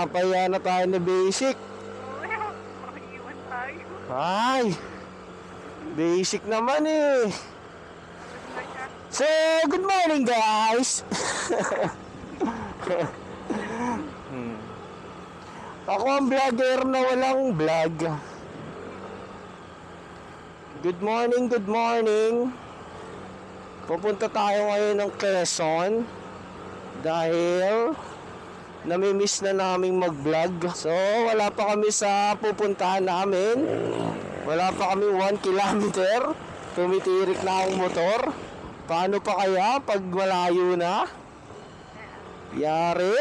Pinapaya na tayo ni Basic. Makiiwan tayo. Ay, Basic naman eh. So, good morning guys. Ako ang vlogger na walang vlog. Good morning, good morning. Pupunta tayo ngayon ng Quezon dahil namimiss na naming mag-vlog. So, wala pa kami sa pupuntahan namin. Wala pa kami 1 kilometer. Tumitirik na ang motor. Paano pa kaya pag malayo na? Yari.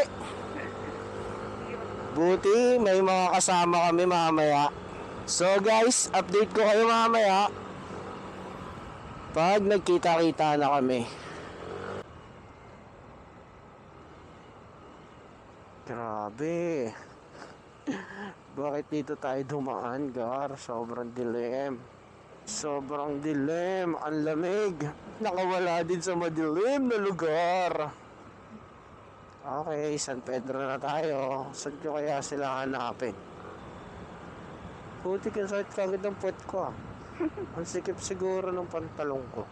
Buti may mga kasama kami mamaya. So guys, update ko kayo mamaya pag nagkita-kita na kami. Grabe. Bakit dito tayo dumaan, Gar? Sobrang dilim. Sobrang dilim. Ang lamig. Nakawala din sa madilim na lugar. Okay, San Pedro na tayo. Saan ko kaya sila hanapin? Putik yung sakit kagad ng puwet ko ah. Ang sikip siguro ng pantalong ko.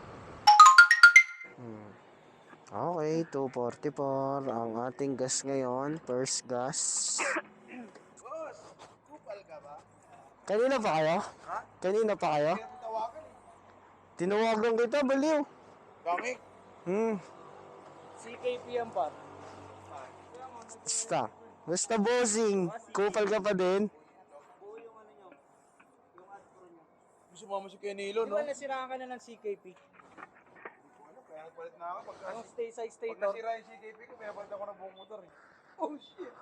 Okay, 244 ang ating gas ngayon. First gas. Boss, kupal ka ba? Kanina pa kayo? Ha? Kanina pa kayo? Kaya tawagan eh. Tinawagan kita, baliw. Kami? CKP yan pa. Basta bossing. Kupal ka pa din. Gusto mo si Kenilo, Di no? ba nasiraan ka na ng CKP? Ano, kaya nagpalit na ako. Ang stay sa Pag stator. nasira yung CKP ko, pinapalit ako ng buong motor eh. Oh shit!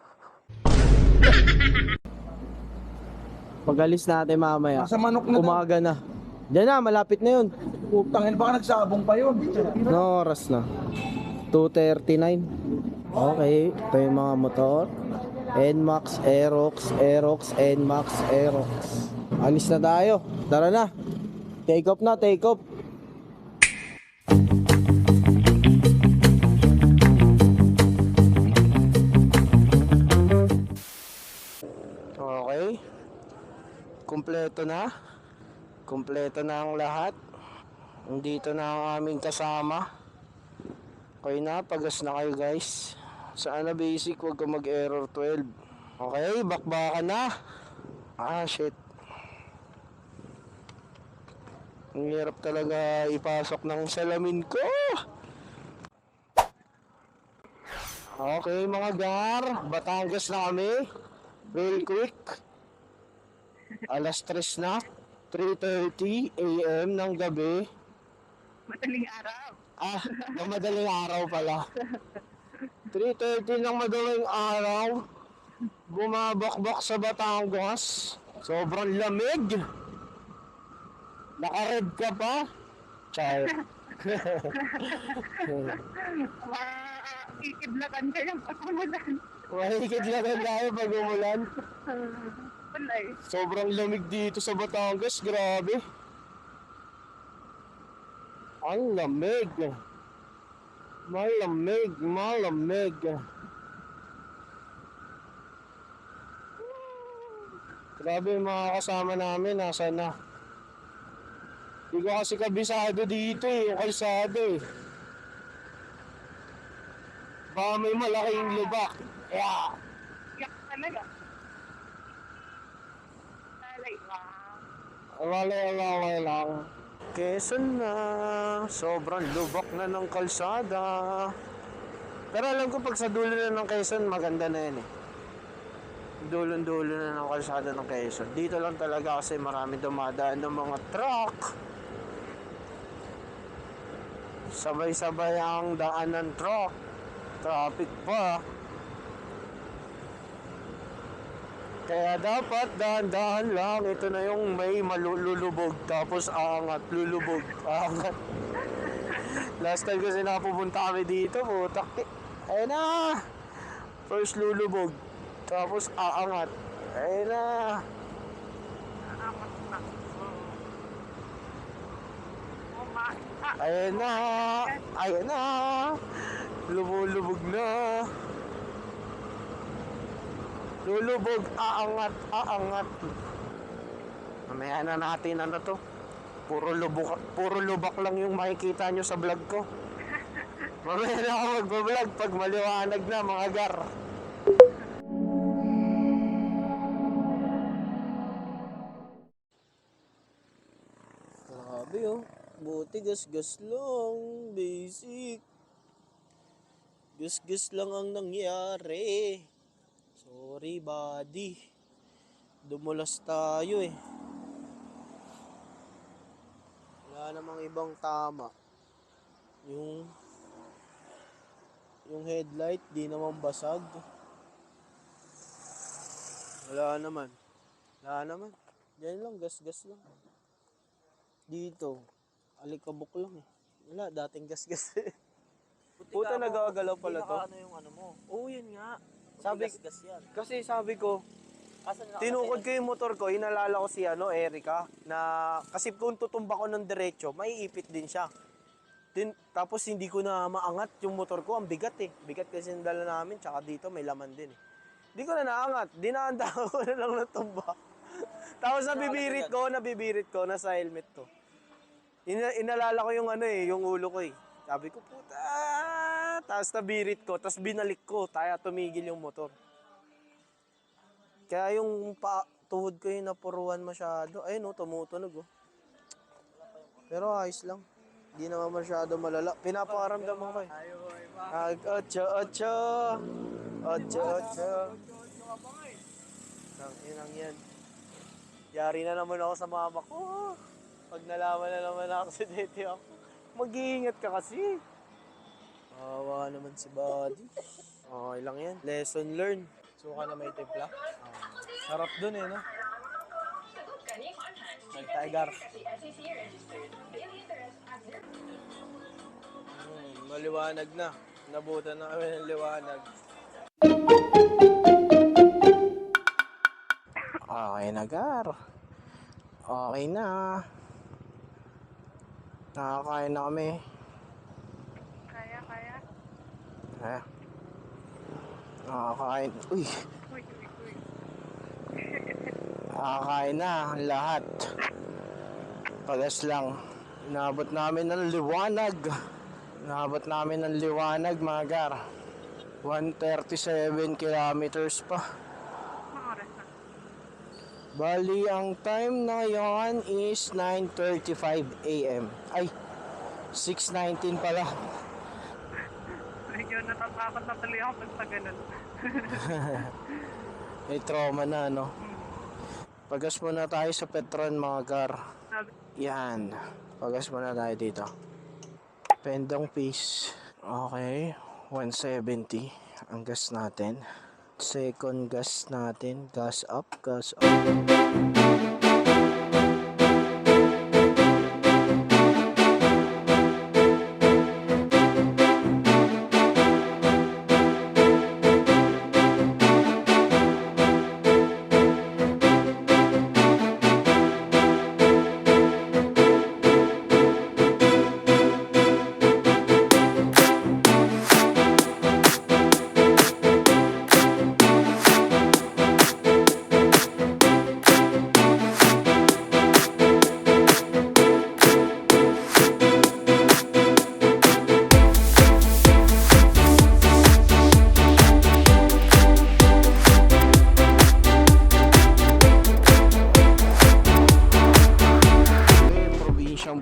Pag-alis natin mamaya. Nasa manok na Umaga na. Diyan na, malapit na yun. Putangin, baka nagsabong pa yun. No oras na? 2:39. Okay, ito yung mga motor. NMAX, Aerox, NMAX, Aerox. Alis na tayo. Tara na. Take off na, take off. Okay. Kumpleto na. Kumpleto na ang lahat. Nandito na ang aming kasama. Okay na, pagas na kayo guys. Sana basic, wag ka mag-error 12. Okay, bakbakan na. Ah, shit. Ang hirap talaga ipasok ng salamin ko. Okay mga gar, Batangas na kami. Real quick. Alas 3 na. 3:30 AM ng gabi. Madaling araw. Ah, ng madaling araw pala. 3:30 ng madaling araw. Bumabakbak sa Batangas. Sobrang lamig. Naka-red ka pa? Ciao. Kikidlakan ka yung pagkumulan. Mahigit lang tayo pag umulan. Wala eh. Sobrang lamig dito sa Batangas. Grabe. Ang lamig. Malamig, malamig. Grabe yung mga kasama namin, nasa na. Hindi ko kasi kabisado dito eh, yung kalsado eh. Baka may malaking lubak. Yeah. Yak talaga. Talay, wow. Walay lang. Quezon na. Sobrang lubak na ng kalsada. Pero alam ko pag sa dulo na ng Quezon, maganda na yan eh. Dulo-dulo na ng kalsada ng Quezon. Dito lang talaga kasi marami dumadaan ng mga truck. Sabay-sabay ang daan ng truck. Traffic pa. Kaya dapat dahan-dahan lang. Ito na yung may malulubog. Tapos aangat, lulubog, aangat. Last time kasi napupunta kami dito, putak. Ayun na. First lulubog. Tapos aangat. Ayun na. Ayun na. Ayun na. Lumulubog na. Lulubog, aangat, aangat. Mamaya na natin ano to. Puro lubak lang yung makikita nyo sa vlog ko. Mamaya na ako mag-vlog pag maliwanag na mga gar. Grabe oh. Buti gas-gas lang. Basic. Gas-gas lang ang nangyari. Sorry buddy. Dumulas tayo eh. Wala namang ibang tama. Yung headlight di naman basag. Wala naman. Diyan lang, gas-gas lang. Dito, alikabok lang eh. Wala, dating gas-gas eh. Puta, nagagalaw pala to. Ano yung ano mo? Oo, yan nga. Sabi, Sabi, gas yan. kasi sabi ko, Asan na tinukod ko yung motor ko, inalala ko si Erica, na kasi kung tutumba ko ng diretso, maiipit din siya. Tapos hindi ko na maangat yung motor ko, ang bigat eh. Bigat kasi yung dala namin, tsaka dito may laman din eh. Hindi ko na naangat, dinaanda ko na lang natumba. Tapos nabibirit ko, nasa helmet to. Inalala ko yung yung ulo ko eh. Sabi ko, puta! Tapos nabirit ko, tapos binalik ko, tumigil yung motor. Kaya yung tuhod ko yung napuruan masyado. Ayun tumutunog oh. Pero ayos lang. Hindi naman masyado malala. Pinaparamdam ko eh. Ocho. Nang yan. Yari na naman ako sa mama ko. Pag nalaman na naman ako sa dete ako. Mag-iingat ka kasi. Awa naman si buddy. Okay lang yan. Lesson learned. Suka na may timpla. Sarap dun eh, no? Nag-tiger. Maliwanag na. Nabutan na kami ng liwanag. Okay na, Gar. Okay na. Nakakain na kami. Kaya. Nakakain. Uy. Uy. Nakakain na ang lahat. Pagas lang. Inabot namin ng liwanag. Mga Gar. 137 kilometers pa. Mga oras na. Bali, ang time na yon is 9:35 AM. Ay, 6:19 pala. Medyo natatakot na tuloy ako pag sa ganun. May trauma na, no? Pagas muna tayo sa Petron, mga Gar. Yan. Pagas muna tayo dito. Pendong piece. Okay. 170 ang gas natin. Second gas natin. Gas up.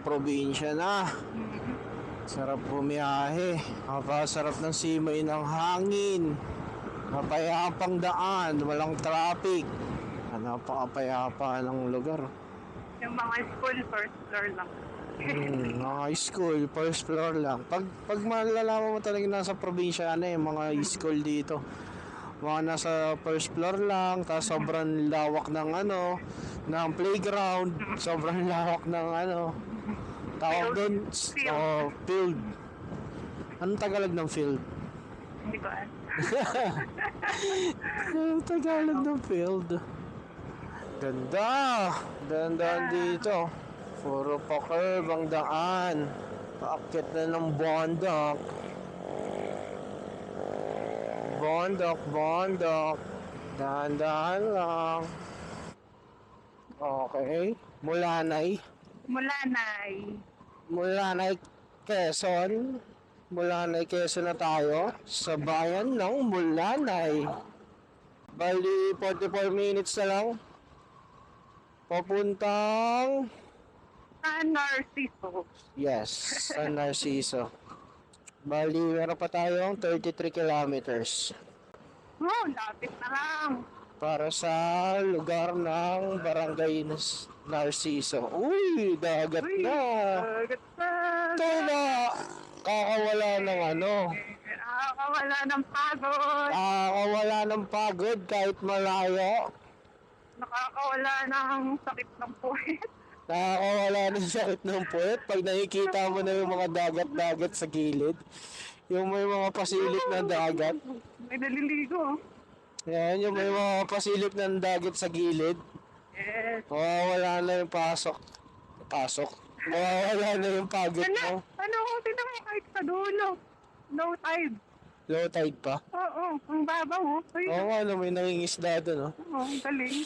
Probinsya na. Sarap bumiyahe. Napakasarap ng simoy ng hangin. Mapayapang daan, walang traffic. Napakapayapa ng lugar. Yung mga school, first floor lang. Mga school, first floor lang. Pag malalaman mo talaga nasa probinsya mga school dito. Mga nasa first floor lang, tapos sobrang lawak ng ng playground, sobrang lawak ng tawag doon, field. Anong Tagalog ng field? Hindi ko alam. Anong Tagalog ng field? Ganda dito. Puro pa curve ang daan. Paakyat na ng bondok. Dahan-dahan lang. Okay. Mulanay. Mulanay. Mulanay, Quezon. Mulanay, Quezon na tayo. Sa bayan ng Mulanay. Bali, 44 minutes na lang. Papuntang... Narciso. Yes, San Narciso. Bali, meron pa tayong 33 kilometers. Oh, lapit na lang. Para sa lugar ng Barangay Narciso. Uy, dagat Uy, na. dagat na. Ito na. Kakawala ng ano. Nakakawala ng pagod. Kakawala ng pagod kahit malayo. Nakakawala ng sakit ng puwet. Nakakawala ng sakit ng puwet pag nakikita mo na yung mga dagat-dagat sa gilid. Yung may mga pasilip na dagat. May naliligo. Yan, yung may mga pasilip ng dagat sa gilid. Yes. Mawawala na yung pasok. Mawawala na yung pagod mo. Ano, tignan mo kahit sa dulo. Low tide. Low tide pa. Oo, ang babaw. Ay, Oo nga, no, may nangingisda doon, no? oo, ang galing.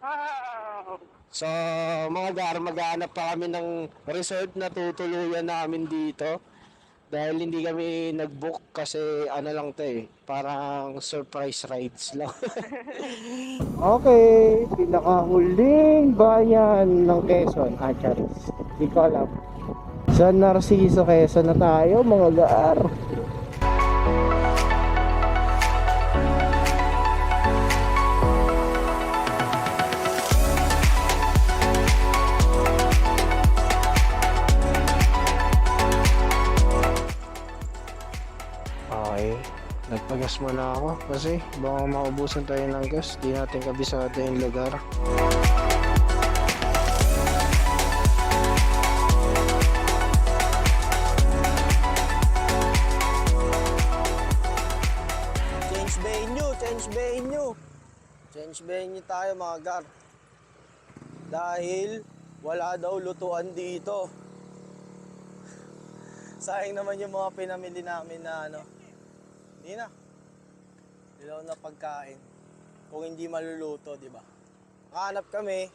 Wow. So, mga gar, maghanap pa kami ng resort na tutuluyan namin dito. Dahil hindi kami nag-book kasi ano lang to eh, parang surprise rides lang. Okay, pinakahuling bayan ng Quezon, Charis. Hindi ko alam. San Narciso, Quezon na tayo, mga gar. Okay, nagpagas muna ako kasi baka maubusan tayo ng gas, di natin kabisado yung lugar. Change venue tayo mga gar. Dahil wala daw lutuan dito. Sayang naman yung mga pinamili namin na ano. Hindi na. Dilaw na pagkain. Kung hindi maluluto, di ba? Hanap kami,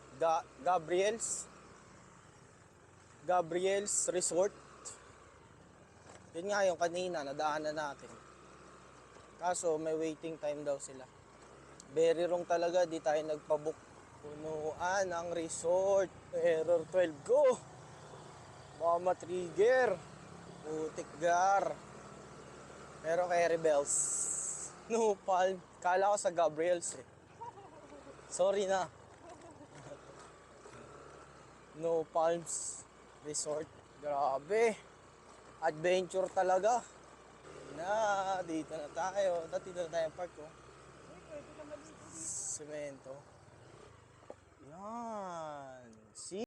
Gabriel's Resort. Yun nga yung kanina, nadaanan natin. Kaso may waiting time daw sila. Very wrong talaga, di tayo nagpabook. Punuan ang resort. Error 12 go. Baka matrigger. Putik gar. Pero kay Rebels. No, Palm. Kala ko sa Gabriel's eh. Sorry na. No Palms Resort. Grabe. Adventure talaga. Dito na tayo. Dito na tayo park ko. Semento. Yan. See?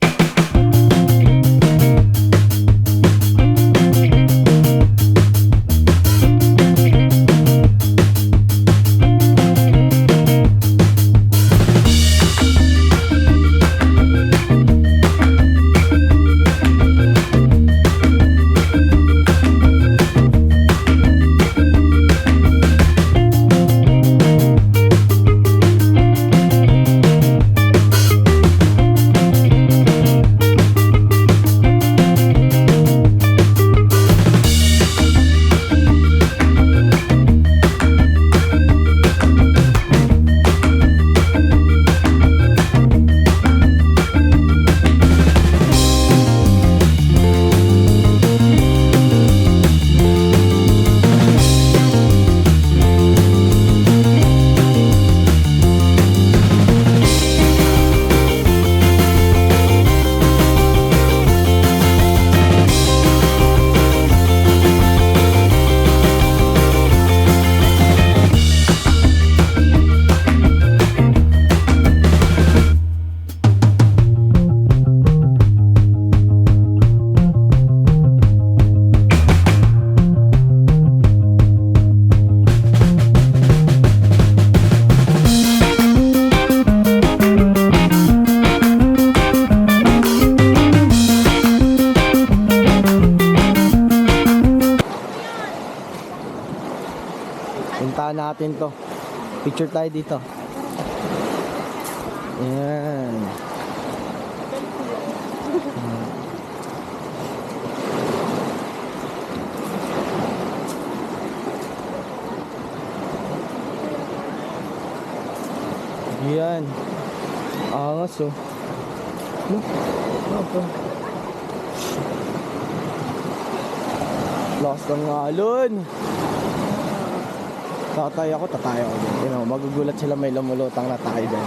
Puntahan natin to. Picture tayo dito. Yan. Yan. Angas oh. Ano to? Lakas ng alon. Tatay ako din. You know, magugulat sila may lumulutang na tayo din.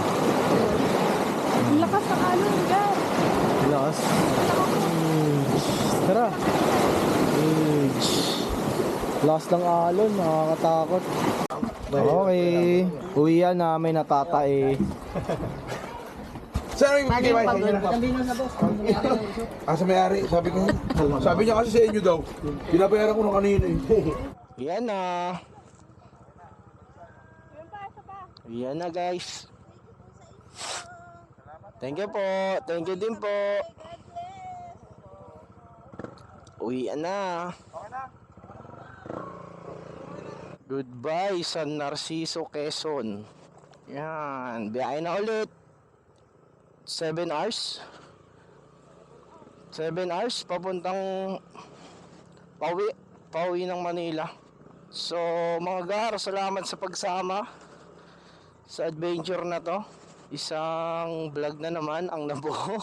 Ang lakas ng alon, guys. Lakas. Tara. Lakas ng alon, nakakatakot. Okay. Uwi na, may natatay. Saan yung bigay ba? Sa may-ari, sabi ko. Sabi niya kasi sa inyo daw. Pinabayaran ko nung kanina eh. Yan na. Yan na guys. Thank you po. Thank you din po. Uwi na. Goodbye San Narciso, Quezon. Yan. Biyahe na ulit. 7 hours. 7 hours papuntang pauwi ng Manila. So mga gar, salamat sa pagsama sa adventure na to. Isang vlog na naman ang nabuo.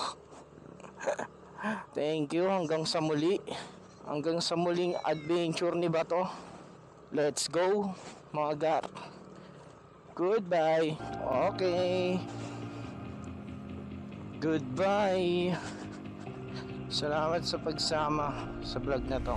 Thank you, hanggang sa muli. Hanggang sa muling adventure ni Bato. Let's go mga gar. Goodbye. Okay. Goodbye. Salamat sa pagsama sa vlog na to.